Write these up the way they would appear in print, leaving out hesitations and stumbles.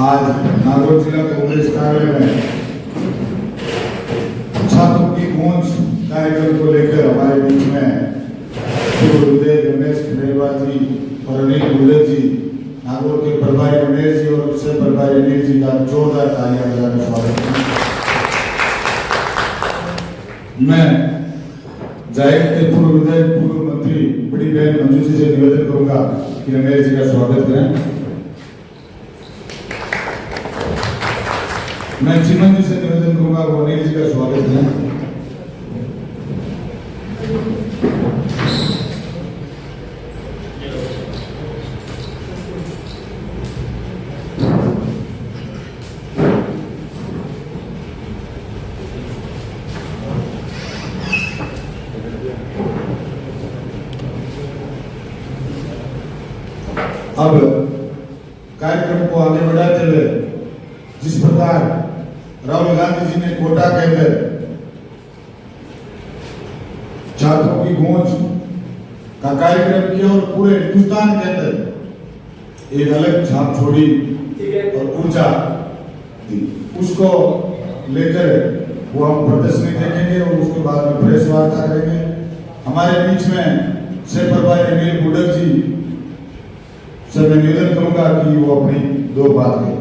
आज नागौर जिला कांग्रेस कार्यालय में छात्रों की गूंज कार्यक्रम को लेकर हमारे बीच में पूर्व विधायक रमेश खंडेलवाल जी और अनिल गुर्जर जी, नागौर के प्रभारी रमेश जी और विषय प्रभारी अनिल जी का जोरदार तालियां बजाकर स्वागत है। मैं जाहिर के पूर्व विधायक पूर्व मंत्री बड़ी बहन मंजू जी से निवेदन करूंगा कि रमेश जी का स्वागत करें। मैं चिमन जी से निवेदन करूंगा वो अनिल जी का स्वागत करें। अब कार्यक्रम को आगे बढ़ाते हुए जिस प्रकार राहुल गांधी जी ने कोटा के अंदर छात्रों की गूंज का कार्यक्रम किया और पूरे हिंदुस्तान के अंदर एक अलग छाप छोड़ी और ऊर्जा दी, उसको लेकर वो हम प्रदर्शनी देखेंगे और उसके बाद में प्रेस वार्ता करेंगे। हमारे बीच में सह प्रभारी अनिल गुर्जर जी से मैं निवेदन करूंगा कि वो अपनी दो बात करें।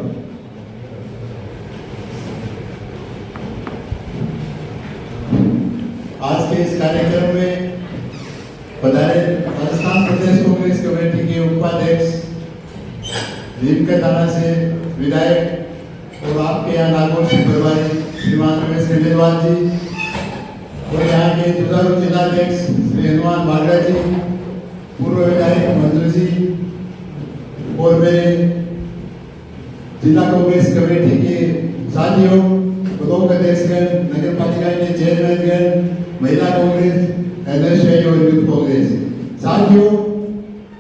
आज के इस कार्यक्रम में पधारे राजस्थान प्रदेश कांग्रेस कमेटी के उपाध्यक्ष नीमका थाना से विधायक और आपके यहाँ नागौर से प्रभारी श्रीमान रमेश खंडेलवाल जी और यहाँ के जुड़ारू जिलाध्यक्ष श्री हनुमान बागड़ा जी, पूर्व विधायक मंजू जी और मेरे जिला कांग्रेस कमेटी के साथियों, ब्लॉक अध्यक्षगण, नगर पालिका के चेयरमैनगण, महिला कांग्रेस, एनएसयूआई और यूथ कांग्रेस साथियों,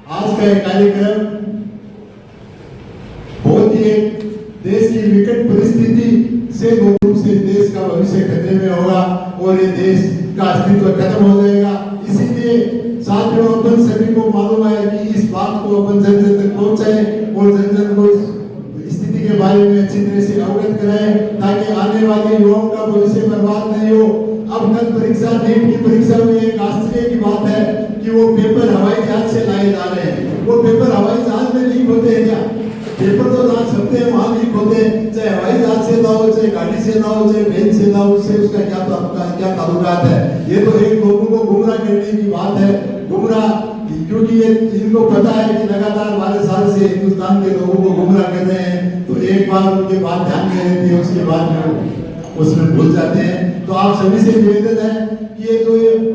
आज का यह कार्यक्रम बहुत ही देश की विकट परिस्थिति से देश का भविष्य खतरे में होगा और ये देश का अस्तित्व खत्म हो जाएगा। इसीलिए साथियों, अपन सभी को मालूम है कि इस बात को अपन जन जन तक पहुंचाएं और जन जन को स्थिति के बारे में अच्छी तरह से अवगत कराएं ताकि आने वाले युवाओं का भविष्य बर्बाद नहीं हो। अब कल परीक्षा नीट की परीक्षा में एक आश्चर्य की बात है कि वो पेपर हवाई जहाज से लाए जा रहे हैं। वो पेपर हवाई जहाज में लीक होते हैं क्या? पेपर तो जहाँ छपते हैं वहाँ लीक होते हैं, चाहे हवाई जहाज से लाओ, चाहे गाड़ी से लाओ, चाहे ट्रेन से लाओ, उससे उसका क्या ताल्लुकात है? ये तो एक लोगों को गुमराह करने की बात है, गुमराह, क्योंकि ये इनको पता है कि लगातार 12 साल से हिंदुस्तान के लोगों को गुमराह कर रहे हैं, तो एक बार उनके बात ध्यान में रहती है, उसके बाद में उसमें भूल जाते हैं। तो आप सभी से निवेदन है कि ये जो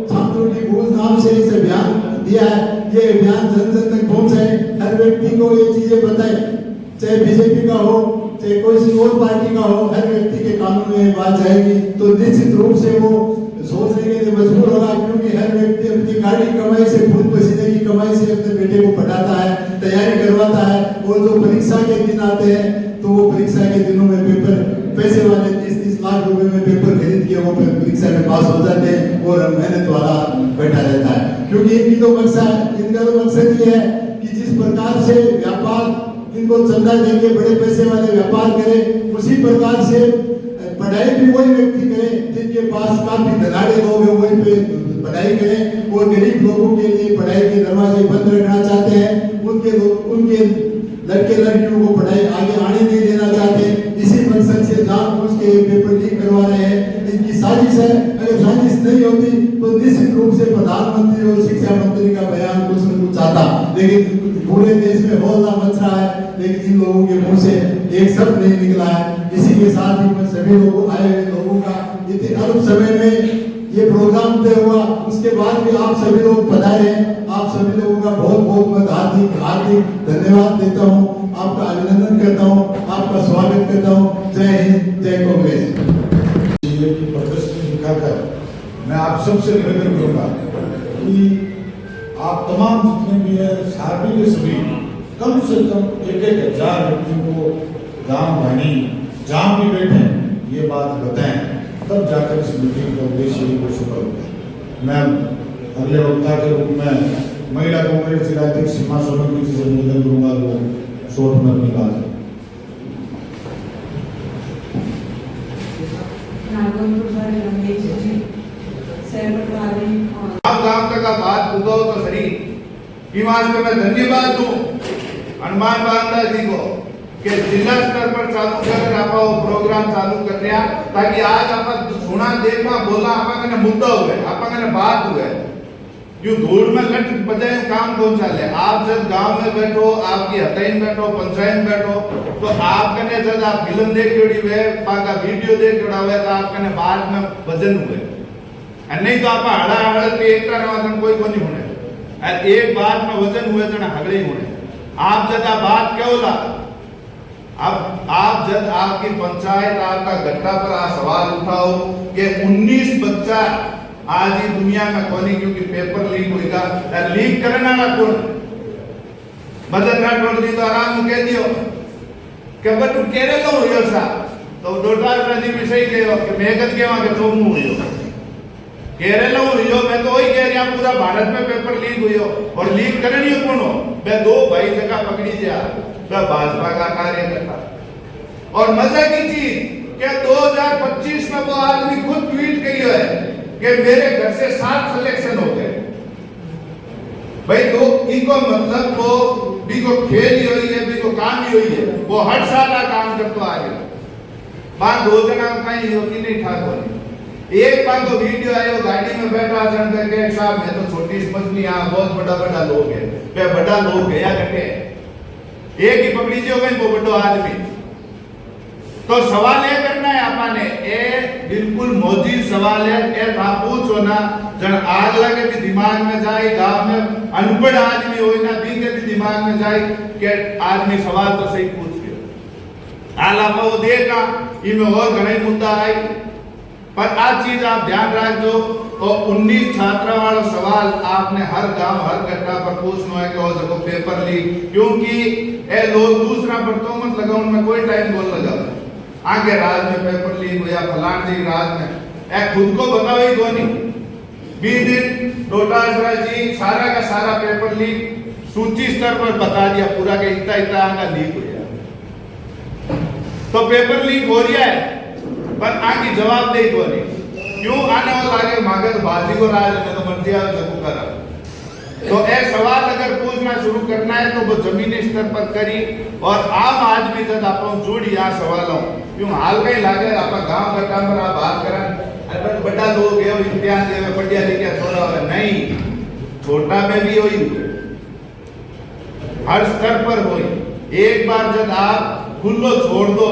छात्रों की गूंज नाम से इस अभियान दिया है, ये अभियान जन जन तक पहुंचाए, हर व्यक्ति को ये चीजें बताए, चाहे बीजेपी का हो, चाहे कोई सी और पार्टी का हो, हर व्यक्ति के कानून में बात जाएगी तो निश्चित रूप से वो सोचने के लिए मजबूर होगा, क्योंकि हर व्यक्ति अपनी गाड़ी कमाई से, खून पसीने की कमाई से अपने बेटे को पढ़ाता है, तैयारी करवाता है, और जो परीक्षा के दिन आते हैं तो वो परीक्षा के दिनों में पेपर पैसे वाले 30-30 लाख रुपए में पेपर खरीद के वो परीक्षा में पास हो जाते हैं और मेहनत वाला बैठा रहता है। क्योंकि इनकी तो इनका तो मकसद ये है कि जिस प्रकार से व्यापार इनको चंदा देंगे, बड़े पैसे वाले व्यापार करें, उसी प्रकार से पढ़ाई भी वही व्यक्ति करे जिनके पास काफी धनाढ़े लोग हैं, वही पे पढ़ाई करें, और गरीब लोगों के लिए पढ़ाई के दरवाजे बंद रखना चाहते हैं, उनके लड़के लड़कियों को पढ़ाई आगे आने नहीं देना चाहते। इसी मकसद से जानबूझ के पेपर लीक करवा रहे हैं, इनकी साजिश है। अगर साजिश नहीं होती तो निश्चित रूप से प्रधानमंत्री और शिक्षा मंत्री का बयान कुछ न कुछ आता, लेकिन पूरे देश में हौला मच रहा है, लेकिन इन लोगों के मुंह से एक शब्द नहीं निकला है। इसी के साथ ही मैं सभी लोगों आए हुए लोगों का इतने अल्प समय में ये प्रोग्राम तय हुआ, उसके बाद भी आप सभी लोग पधारे, आप सभी लोगों का बहुत बहुत मैं हार्दिक धन्यवाद देता हूँ, आपका अभिनंदन करता हूँ, आपका स्वागत करता हूँ। जय हिंद, जय कांग्रेस। प्रदर्शनी दिखाकर मैं आप सबसे निवेदन करूंगा कि आप तमाम जितने भी है सार्वजनिक के सभी कम से कम 1,000 व्यक्तियों को गांव वाणी जहाँ भी बैठे ये बात बताएं, तब जाकर इस मीटिंग का उद्देश्य को सफल होगा। मैं अगले वक्ता के रूप में महिला कांग्रेस जिलाध्यक्ष सीमा सोलंकी जी से निवेदन करूंगा वो शॉर्ट में अपनी बात गांव तक का बात बुझो तो सही कि वास्ते मैं धन्यवाद दूं हनुमान बांदा जी को कि जिला स्तर पर चालू कर आप प्रोग्राम चालू कर रहा ताकि आज आप सुना देखा बोला आप मुद्दा हुए आप बात हुए जो धूल में लट बजाय काम कौन चाले आप जब गांव में बैठो आपकी हताई में बैठो पंचायत में बैठो तो आप कने जब आप फिल्म देख जोड़ी हुए पाका वीडियो देख जोड़ा हुए तो आप कने बाद में वजन हुए और नहीं तो आप हड़ा हड़ा पे एक तरह कोई को नहीं होने और एक बात में वजन हुए तो हगड़े होने आप जब बात क्या होला अब आप जब आपकी पंचायत आपका गट्टा पर आ सवाल उठाओ कि 19 बच्चा आज ही दुनिया में कोनी क्योंकि पेपर लीक होएगा और लीक करने वाला कौन मदन राठौड़ जी तो आराम में कह दियो कि बट केरे लो होयो सा तो डोटार राजी विषय कहो कि मेघत केवा के तो मु होयो केरे लो होयो मैं तो वही कह रहा पूरा भारत में पेपर लीक होयो और लीक करनी हो कौन हो मैं दो भाई जगह पकड़ी जा तो भाजपा का कार्यकर्ता और मजे की चीज कि 2025 में वो आदमी खुद ट्वीट करियो है कि मेरे घर से 7 सिलेक्शन हो गए भाई तो इनको मतलब वो भी को खेल ही हुई है भी को काम ही हुई है वो हर साल का काम करता आ गया बात दो जना कहीं होती नहीं ठाक होनी एक बार तो वीडियो आयो गाड़ी में बैठा जन करके साहब मैं तो छोटी समझ नहीं आ बहुत बड़ा बड़ा लोग है वे बड़ा लोग गया कटे एक ही पकड़ी जो गई वो बड़ो आदमी तो सवाल ये करना है आपने ए बिल्कुल मौजूद सवाल है ए था पूछो ना जन आग लगे भी दिमाग में जाए गांव में अनपढ़ आदमी हो ना भी के भी दिमाग में जाए कि आदमी सवाल तो सही पूछ के हाल आप वो देखा इनमें और घने मुद्दा आए पर आज चीज आप ध्यान रख दो तो 19 छात्रों वाला सवाल आपने हर गांव हर घटना पर पूछना है कि वो जगह पेपर लीक क्योंकि ए लोग दूसरा पर तो मत लगाओ उनमें कोई टाइम बोल लगा आगे राज में पेपर लीक हुआ फलान जी राज में ए खुद को बताओ ही धोनी 20 दिन डोटासरा जी सारा का सारा पेपर लीक सूची स्तर पर बता दिया पूरा के इतना इतना आगा लीक हो गया तो पेपर लीक हो रहा है पर आगे जवाब दे दो नहीं क्यों आने वाला आगे मांगे तो बाजी को राज में तो मर्जी आवे जरूर करा तो एक सवाल अगर पूछना शुरू करना है तो वो जमीनी स्तर पर करी और आम आदमी जब आप जोड़ी आ सवालों क्यों हाल में लागे आप गांव घटा पर आप बात करन अरे बड़ा लोग है इम्तिहान दे बढ़िया लिखा छोड़ा है नहीं छोटा में भी होई हर स्तर पर होई एक बार जब आप खुल्लो छोड़ दो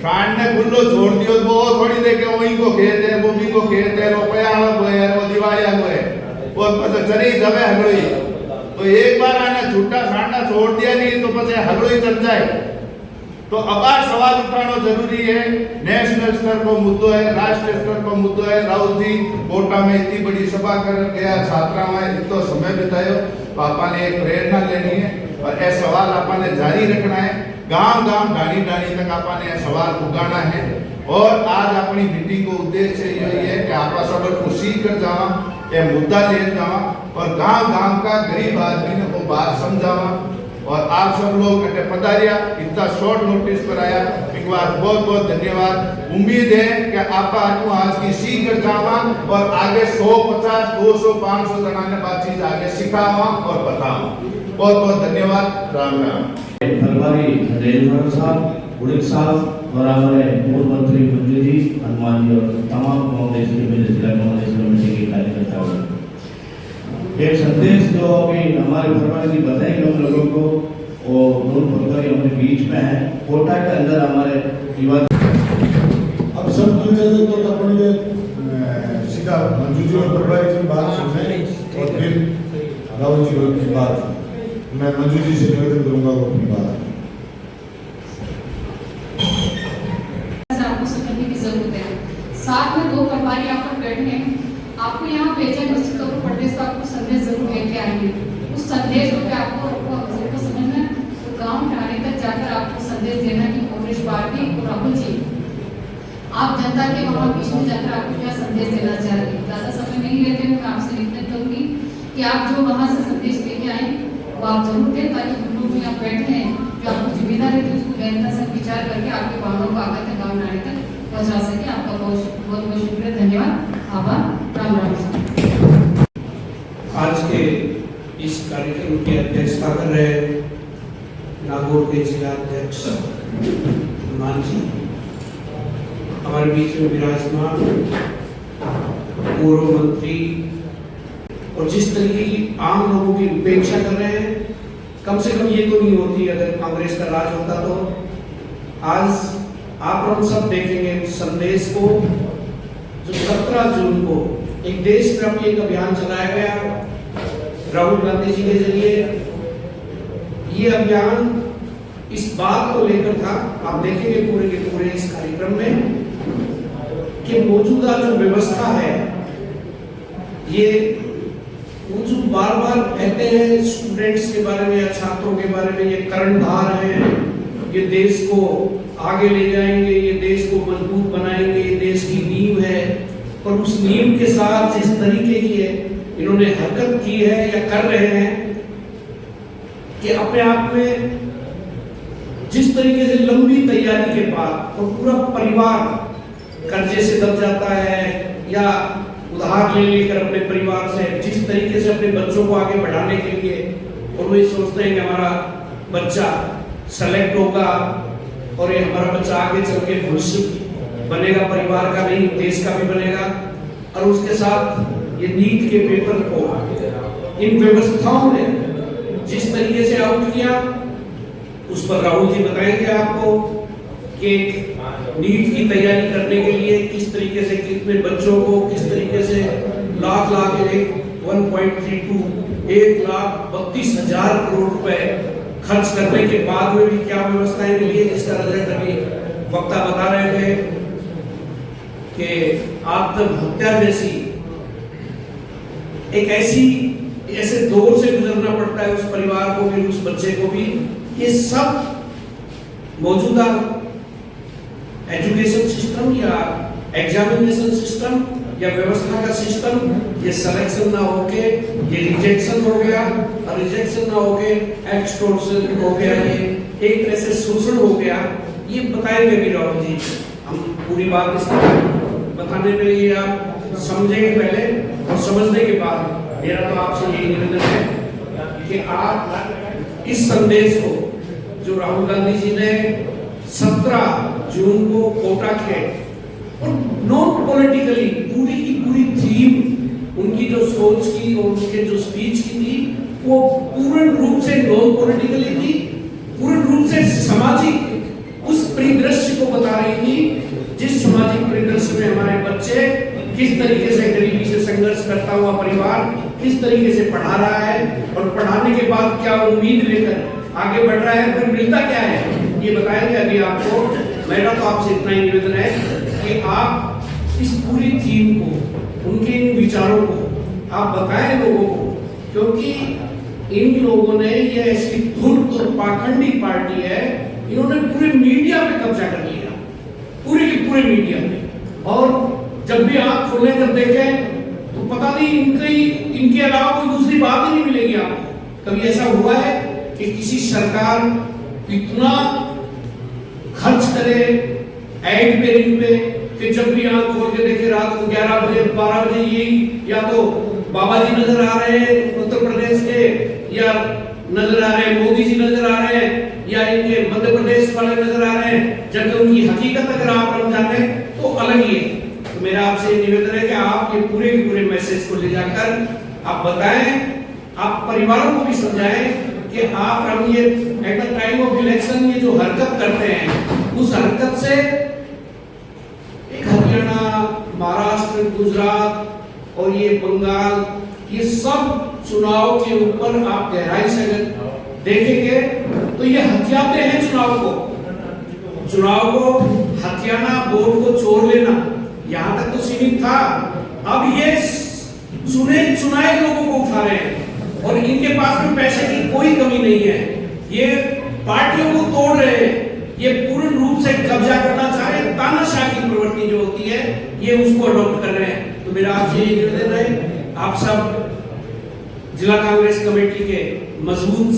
शान ने खुल्लो छोड़ दियो तो वो थोड़ी देखे वही को खेत है वो भी को खेत है रुपया वो है वो दिवालिया वो है वो पता चली जबे हगड़ोई तो एक बार आने छुट्टा सांडा छोड़ दिया नहीं तो पछे हगड़ोई चल जाए तो अब आ सवाल उठाना जरूरी है नेशनल स्तर को मुद्दो है राष्ट्रीय स्तर को मुद्दो है राहुल जी कोटा में इतनी बड़ी सभा कर गया छात्रा में इतना समय बितायो तो आपने एक प्रेरणा लेनी है और ये सवाल आपने जारी रखना है गांव गांव डाणी डाणी तक आपने सवाल उगाना है और आज अपनी मीटिंग को उद्देश्य ये है कि आप सब खुशी कर जावा ये मुद्दा ले जावा और गांव गांव का गरीब आदमी ने वो बात समझावा और आप सब लोग अटे पधारिया इतना शॉर्ट नोटिस पर आया एक बार बहुत बहुत धन्यवाद उम्मीद है कि आप आज की सीख कर जावा और आगे 150 200 500 जना ने बात चीज आगे सिखावा और बतावा बहुत बहुत धन्यवाद राम राम फरवरी रेलवर साहब उड़ीक साहब और हमारे पूर्व मंत्री मंजू जी हनुमान जी और तमाम कांग्रेस के मेरे जिला कांग्रेस कमेटी के कार्यकर्ताओं एक संदेश जो अभी हमारे फरवरी जी बताएंगे हम लोगों को वो 2 फरवरी हमारे बीच में है कोटा के अंदर हमारे युवा अब सब मिलकर तो अपनी सीधा मंजू जी और फरवरी की बात सुने और फिर राहुल जी की बात मैं मंजू जी से निवेदन करूंगा वो अपनी बात आपको समझने की जरूरत है साथ में 2 पटवारी यहाँ पर बैठे हैं आपको यहाँ भेजा निश्चित तौर पर प्रदेश का आपको संदेश जरूर लेके आएंगे उस संदेश को आपको समझना तो गांव ठाणे तक जाकर आपको संदेश देना कि कांग्रेस पार्टी और राहुल जी आप जनता के वहां बीच में जाकर आपको क्या संदेश देना चाह रहे हैं ज्यादा समय नहीं लेते मैं आपसे निवेदन करूंगी कि आप जो वहां से संदेश लेके आए वो आप जरूर दें ताकि हम लोग यहाँ बैठे हैं जो आपको जिम्मेदारी है उसको गहनता से विचार करके आपकी भावनाओं को आगे तक गाँव नारे तक पहुँचा सके। आपका बहुत बहुत शुक्रिया, धन्यवाद, आभार, राम राम साहब। आज के इस कार्यक्रम की अध्यक्षता कर रहे नागौर के जिला अध्यक्ष हनुमान जी, हमारे बीच में विराजमान पूर्व मंत्री, और जिस तरीके की आम लोगों की उपेक्षा कर रहे हैं, कम से कम ये तो नहीं होती अगर कांग्रेस का राज होता तो। आज आप हम सब देखेंगे उस संदेश को जो 17 जून को एक देशव्यापी एक अभियान चलाया गया राहुल गांधी जी के जरिए। ये अभियान इस बात को लेकर था, आप देखेंगे पूरे के पूरे इस कार्यक्रम में, कि मौजूदा जो व्यवस्था है, ये वो जो बार बार कहते हैं स्टूडेंट्स के बारे में या छात्रों के बारे में, ये कर्णधार हैं, ये देश को आगे ले जाएंगे, ये देश को मजबूत बनाएंगे, ये देश की नींव है, और उस नींव के साथ जिस तरीके की है इन्होंने हरकत की है या कर रहे हैं कि अपने आप में जिस तरीके से लंबी तैयारी के बाद और पूरा परिवार कर्जे से दब जाता है या उधार ले लेकर अपने परिवार से जिस तरीके से अपने बच्चों को आगे बढ़ाने के लिए, और वे सोचते हैं कि हमारा बच्चा सेलेक्ट होगा और ये हमारा बच्चा आगे चल के भविष्य बनेगा, परिवार का नहीं देश का भी बनेगा, और उसके साथ ये नीट के पेपर को इन व्यवस्थाओं ने जिस तरीके से आउट किया, उस पर राहुल जी बताएंगे आपको कि नीट की तैयारी करने के लिए किस तरीके से कितने बच्चों को किस तरीके से लाख 1.32 1,32,000 करोड़ रुपए खर्च करने के बाद में भी क्या व्यवस्थाएं मिली है, जिसका रिजल्ट अभी वक्ता बता रहे थे कि आत्महत्या जैसी एक ऐसे दौर से गुजरना पड़ता है उस परिवार को भी, उस बच्चे को भी। ये सब मौजूदा एजुकेशन सिस्टम या एग्जामिनेशन सिस्टम या व्यवस्था का सिस्टम, ये सिलेक्शन ना होके ये रिजेक्शन हो गया, और रिजेक्शन ना होके एक्सटॉर्शन हो गया, ये एक तरह से शोषण हो गया। ये बताएंगे भी राहुल जी, हम पूरी बात इसको बताने में ये आप समझेंगे पहले, और समझने के बाद मेरा तो आपसे यही निवेदन है कि आप इस संदेश को जो राहुल गांधी जी ने 17 जून को कोटा के और नॉन पॉलिटिकली पूरी की पूरी थीम उनकी जो सोच की और उनके जो स्पीच की थी, वो पूर्ण रूप से नॉन पॉलिटिकली थी, पूर्ण रूप से सामाजिक उस परिदृश्य को बता रही थी जिस सामाजिक परिदृश्य में हमारे बच्चे किस तरीके से गरीबी से संघर्ष करता हुआ परिवार किस तरीके से पढ़ा रहा है, और पढ़ाने के बाद क्या उम्मीद लेकर आगे बढ़ रहा है, फिर मिलता क्या है, ये बताएंगे अभी आपको। मेरा तो आपसे इतना ही निवेदन है कि आप इस पूरी थीम को, उनके इन विचारों को आप बताएं लोगों को, क्योंकि इन लोगों ने ये ऐसी धूर्त और पाखंडी पार्टी है, इन्होंने पूरे मीडिया पे कब्जा कर लिया, पूरे के पूरे मीडिया पे, और जब भी आंख खोले जब देखें तो पता नहीं इनके अलावा कोई दूसरी बात ही नहीं मिलेगी आपको। कभी ऐसा हुआ है कि किसी सरकार इतना खर्च करे एड पे इन पे कि जब भी आंख खोल के देखे रात को 11 बजे 12 बजे यही या तो बाबा जी नजर आ रहे हैं उत्तर प्रदेश के, या नजर आ रहे हैं मोदी जी नजर आ रहे हैं, या इनके मध्य प्रदेश वाले नजर आ रहे हैं, जबकि उनकी हकीकत अगर आप रम जाते तो अलग ही है। तो मेरा आपसे निवेदन है कि आप ये पूरे के पूरे मैसेज को ले जाकर आप बताएं, आप परिवारों को भी समझाएं कि आप हम ये at the time of election ये जो हरकत करते हैं, उस हरकत से एक हरियाणा, महाराष्ट्र, गुजरात और ये बंगाल, ये सब चुनाव के ऊपर आप गहराई से अगर देखेंगे तो ये हथियाते हैं चुनाव को हथियाना, वोट को छोड़ लेना, यहां तक तो सीमित था। अब ये चुनाए लोगों को उठा रहे हैं, और इनके पास में पैसे की कोई कमी नहीं है, ये पार्टियों को तोड़ रहे हैं, ये पूर्ण रूप से कब्जा करना चाह रहे हैं, तानाशाही की प्रवृत्ति जो होती है ये उसको अडॉप्ट कर रहे हैं। तो मेरा आपसे ये निवेदन है, आप सब जिला कांग्रेस कमेटी के मजबूत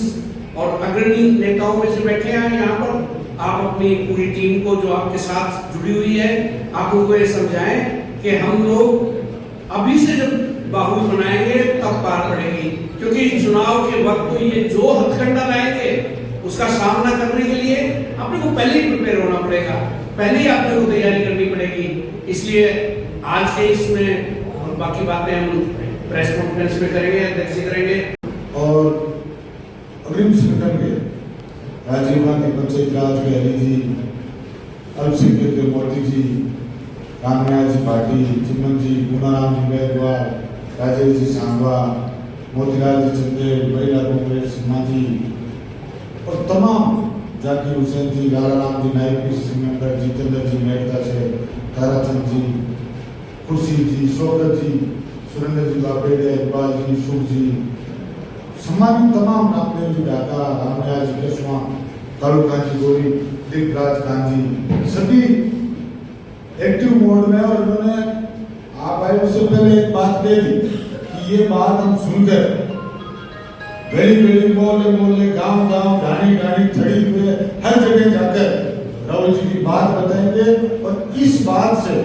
और अग्रणी नेताओं में से बैठे हैं यहाँ पर, आप अपनी पूरी टीम को जो आपके साथ जुड़ी हुई है, आप उनको ये समझाएं कि हम लोग अभी से जब बाहुल बनाएंगे तब पार पड़ेगी, क्योंकि चुनाव के वक्त तो ये जो हथकंडा लाएंगे उसका सामना करने के लिए अपने को पहले ही प्रिपेयर होना पड़ेगा, पहले ही आपने को तैयारी करनी पड़ेगी। इसलिए आज के इसमें और बाकी बातें हम प्रेस कॉन्फ्रेंस में करेंगे, अध्यक्ष जी करेंगे। और अग्रिम संगठन के राजीव गांधी पंचायत राज के अली जी, अल्पसंख्यक के मोदी जी, कामयाब जी पाटिल, चिमन जी, पूनाराम जी मेहरबार, राजेश जी सांगवा, मोतीलाल जी चंदेल, महिला कांग्रेस सीमा जी और तमाम जाकिर हुसैन जी, लाला राम जी नायक, पीसीसी मेंबर जितेंद्र जी मेहता से, ताराचंद जी, खुर्शीद जी, शौकत जी, सुरेंद्र जी बापेड़े, इकबाल जी, सुख जी, सम्मानित तमाम नामदेव जी ढाका, रामयाल जी केशवा, तालुका जी गोरी, दिग्राज गांधी, सभी एक्टिव मोड में। और उन्होंने आप आए उससे पहले एक बात कह दी कि ये बात हम सुनकर गली गली, मोहल्ले मोहल्ले, गांव गांव, ढाणी ढाणी, थड़ी पे हर जगह जाकर राहुल जी की बात बताएंगे। और इस बात से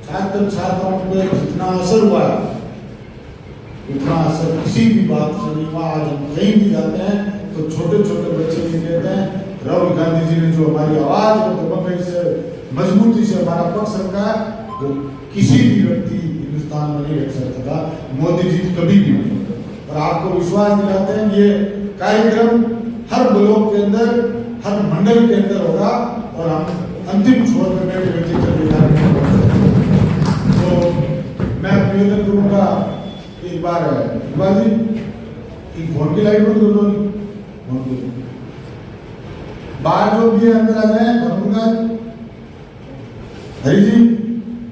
छात्र छात्राओं पे जितना असर हुआ उतना असर किसी भी बात से नहीं हुआ। आज हम कहीं भी जाते हैं तो छोटे छोटे बच्चे भी कहते हैं राहुल गांधी जी ने जो हमारी आवाज को दबंगई से मजबूती से हमारा पक्ष रखा, वो किसी भी व्यक्ति हिंदुस्तान में नहीं रख सकता था, मोदी जी कभी भी नहीं। और आपको विश्वास दिलाते हैं ये कार्यक्रम हर ब्लॉक के अंदर, हर मंडल के अंदर होगा और हम अंतिम छोर में बैठे बैठे तो मैं निवेदन करूंगा एक बार इकबाल जी एक फोन की लाइट बंद कर दो, बाहर लोग भी अंदर आ जाए। भरूंगा हरी जी,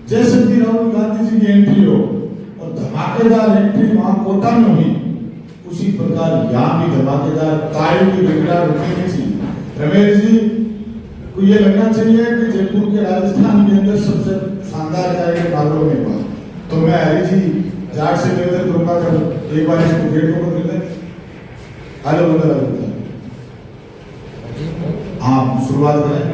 जैसे भी राहुल गांधी जी की एंट्री हो और धमाकेदार एंट्री वहां कोटा में हुई, उसी प्रकार यहाँ भी धमाकेदार तालियों की गिड़गिड़ाहट होनी चाहिए। रमेश जी को ये लगना चाहिए कि जयपुर के राजस्थान के अंदर सबसे शानदार कार्यक्रम बागड़ों में हुआ। तो मैं हरी जी जाट से निवेदन करूंगा कि एक बार इसको गेट को बंद कर दें। हेलो बंद, हाँ शुरुआत करें।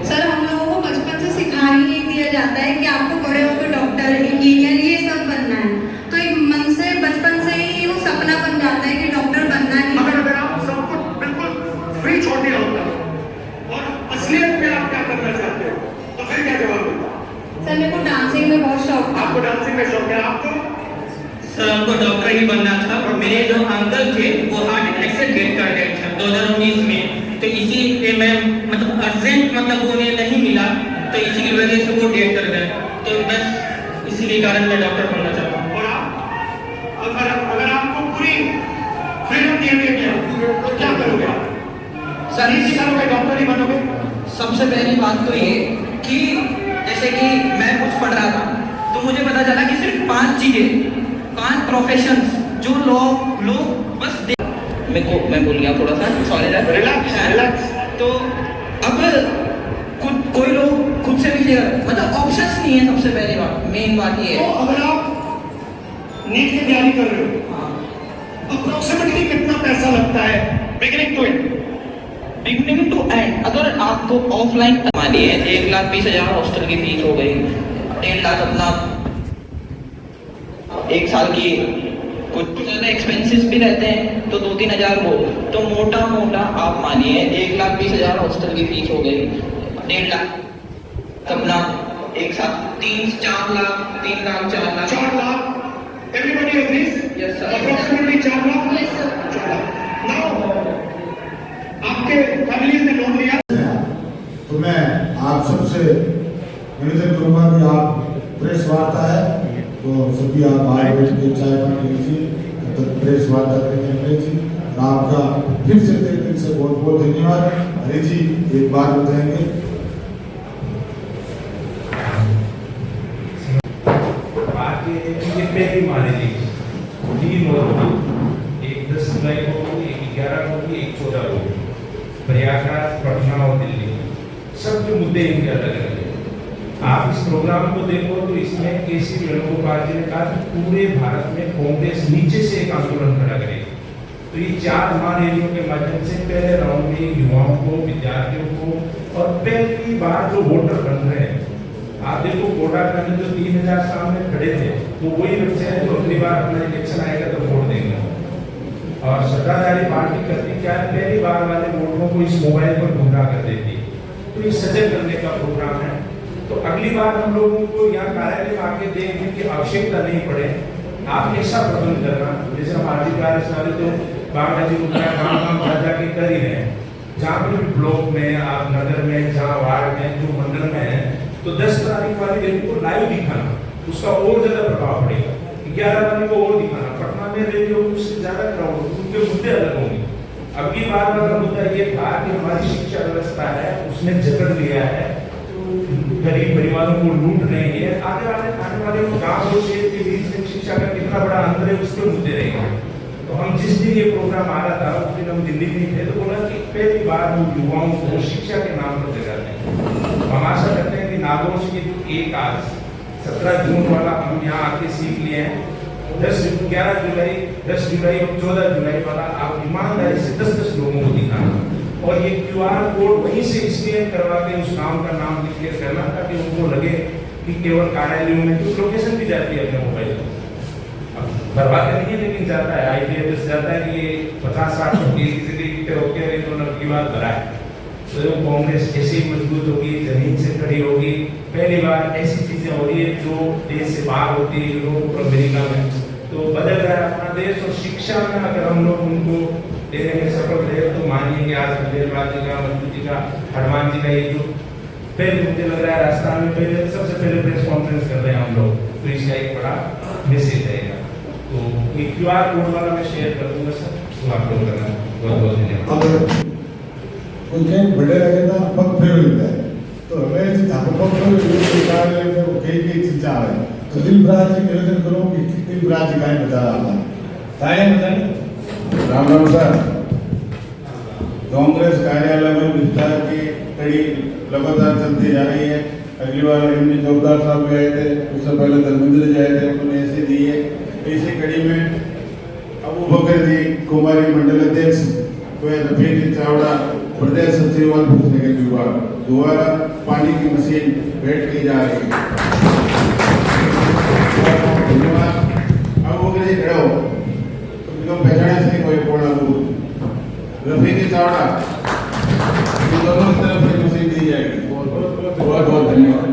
सर हम लोगों को बचपन से सिखा ही नहीं दिया जाता है कि आपको बड़े होकर डॉक्टर, इंजीनियर ये सब बनना है। तो एक मन से बचपन से ही वो सपना बन जाता है कि डॉक्टर बनना है। मगर अगर आप सब कुछ बिल्कुल फ्री छोड़ दिया होता और असलियत में आप क्या करना चाहते हो तो फिर क्या जवाब देता? सर मेरे को डांसिंग में बहुत शौक था। आपको डांसिंग में शौक है? आपको? सर हमको डॉक्टर ही बनना था और मेरे जो अंकल थे वो हार्ट अटैक से डेथ कर गए थे 2019 में। तो इसी पे मैं मतलब अर्जेंट मतलब उन्हें नहीं मिला तो इसी की वजह से वो डेथ कर गए। तो बस इसी के कारण मैं डॉक्टर बनना चाहता हूँ। और आप अगर आप संगीत सीखोगे डॉक्टर ही बनोगे? सबसे पहली बात तो ये कि जैसे कि मैं कुछ पढ़ रहा था तो मुझे पता चला कि सिर्फ 5 चीजें, 5 प्रोफेशंस जो लोग बस मैं भूल गया थोड़ा सा, सॉरी सर। रिलैक्स। तो अब कोई लोग खुद से भी मतलब ऑप्शंस नहीं है। सबसे पहली बात, मेन बात ये तो है। अगर आप नीट की तैयारी कर रहे हो, अप्रोक्सीमेटली कितना पैसा लगता है beginning to end? Beginning to end अगर आपको ऑफलाइन मानिए 1,20,000 हॉस्टल की फीस हो गई, 1.5 लाख अपना 1 साल की, कुछ ज़्यादा एक्सपेंसेस भी रहते हैं तो 2-3 हज़ार वो, तो मोटा आप मानिए 1,20,000 हॉस्टल की फीस हो गई, 1.5 लाख अपना 1 साल, 3-4 lakh, 3 lakh 4 lakh 4 lakh. Everybody agrees? Yes, sir. Approximately 4 lakh. Yes, sir. 4 lakh. Now आपके फैमिली ने लोन लिया, तो मैं आप सबसे निवेदन करूंगा कि आप प्रेस वार्ता है तो सभी आप बाहर बैठ के चाय पानी लीजिए, तब तक प्रेस वार्ता करने लीजिए। आपका फिर से दिल से बहुत बहुत धन्यवाद। हरी जी एक बात बताएंगे। ये पहली मान लीजिए 3 होगी, एक 10 जुलाई को होगी, एक 11 को होगी, एक 14 को होगी। प्रयागराज, पटना और दिल्ली सबके मुद्दे इनके अलग अलग हैं। आप इस प्रोग्राम को देखो तो इसमें केसी वेणुगोपाल जी ने कहा कि पूरे भारत में कांग्रेस नीचे से एक आंदोलन खड़ा करेगी। तो ये 4 महारैलियों के माध्यम से पहले राउंड में युवाओं को, विद्यार्थियों को और पहली बार जो वोटर बन रहे हैं, आप देखो कोटा में जो 3,000 सामने खड़े थे वो वही बच्चे हैं जो अगली बार अपना इलेक्शन आएगा तो वोट देंगे। और सत्ताधारी पार्टी करती क्या है, पहली बार वाले वोटरों को इस मोबाइल पर गुमराह कर देती है। तो ये सजग करने का प्रोग्राम है। तो अगली बार हम लोगों को यहाँ कार्यालय में आके देखने की आवश्यकता नहीं पड़े। आप ऐसा प्रबंध करना जैसे हम आरती कार्य वाले तो बाबा जी काम जाके कर ही रहे हैं। जहाँ पर भी ब्लॉक में, आप नगर में, जहाँ वार्ड में, जो मंडल में है, तो 10 तारीख वाली रैली को लाइव दिखाना, उसका और ज्यादा प्रभाव पड़ेगा। 11 तारीख को और दिखाना, पटना में रैली होगी उससे ज्यादा क्राउड, उनके मुद्दे अलग होंगे। अगली बार वाला मुद्दा ये था कि हमारी शिक्षा व्यवस्था है उसने जकड़ लिया है, गरीब परिवारों को लूट रही है। आने वाले गाँव और शहर के बीच में शिक्षा का कितना बड़ा अंतर है उसके मुद्दे रहेंगे। तो हम जिस दिन ये प्रोग्राम आ रहा था उस दिन हम दिल्ली में थे, तो बोला कि पहली बार हम युवाओं को शिक्षा के नाम पर जगाते हैं। हम आशा करते हैं कि नागौर के जो एक आज 17 जून वाला हम यहाँ आके सीख लिए हैं, 11 जुलाई, 10 जुलाई और 14 जुलाई वाला आप ईमानदारी से 10-10 लोगों को दिखाना और ये QR कोड वहीं से स्कैन करवा के उस गाँव का नाम डिक्लेयर करना ताकि उनको लगे कि केवल कार्यालयों में जो लोकेशन भी जाती है अपने मोबाइल में, बर्बाद नहीं है लेकिन जाता है, IP एड्रेस जाता है कि 50-60 QR भरा है। तो कांग्रेस ऐसी मजबूत होगी, जमीन से खड़ी होगी। पहली बार ऐसी चीजें हो रही है जो देश से बाहर होती है, यूरोप और अमेरिका में तो बदल रहा है अपना देश। और शिक्षा में अगर हम लोग उनको देने में सफल रहे तो मानिए कि आज खंडेलवाल जी का, मंजू जी का, हनुमान जी का ये जो पहले मुझे लग रहा है राजस्थान में सबसे पहले प्रेस कॉन्फ्रेंस कर रहे हैं हम लोग, तो इसका एक बड़ा मैसेज रहेगा। तो ये QR कोड वाला मैं शेयर कर दूंगा सर, तो आप लोग करना। बहुत बहुत धन्यवाद। कोई कहीं बड़े लगे ना पग फेर लेता है तो हमें जी धापा पग फेर निकाल लेते हैं, कई चीजें आ रही हैं। तो दिलबराज जी निवेदन करो कि दिलबराज जी का बता रहा था ताए बताइए। राम सर, कांग्रेस कार्यालय में विस्तार की कड़ी लगातार चलती जा रही है। अगली बार इनमें चौधरी साहब भी आए थे, उससे पहले धर्मेंद्र जी आए थे, उन्होंने ऐसे दी है। इसी कड़ी में अबू बकर जी कुमारी मंडल अध्यक्ष रफीक चावड़ा प्रदेश सचिव और पूछने के विभाग दोबारा पानी की मशीन बैठ की जा रही है। धन्यवाद। अब वो खड़े हो तो पहचाने से कोई कोण रफीक चावड़ा दोनों तरफ से मशीन दी जाएगी। बहुत बहुत धन्यवाद।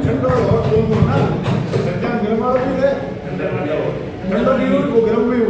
गरम भी हो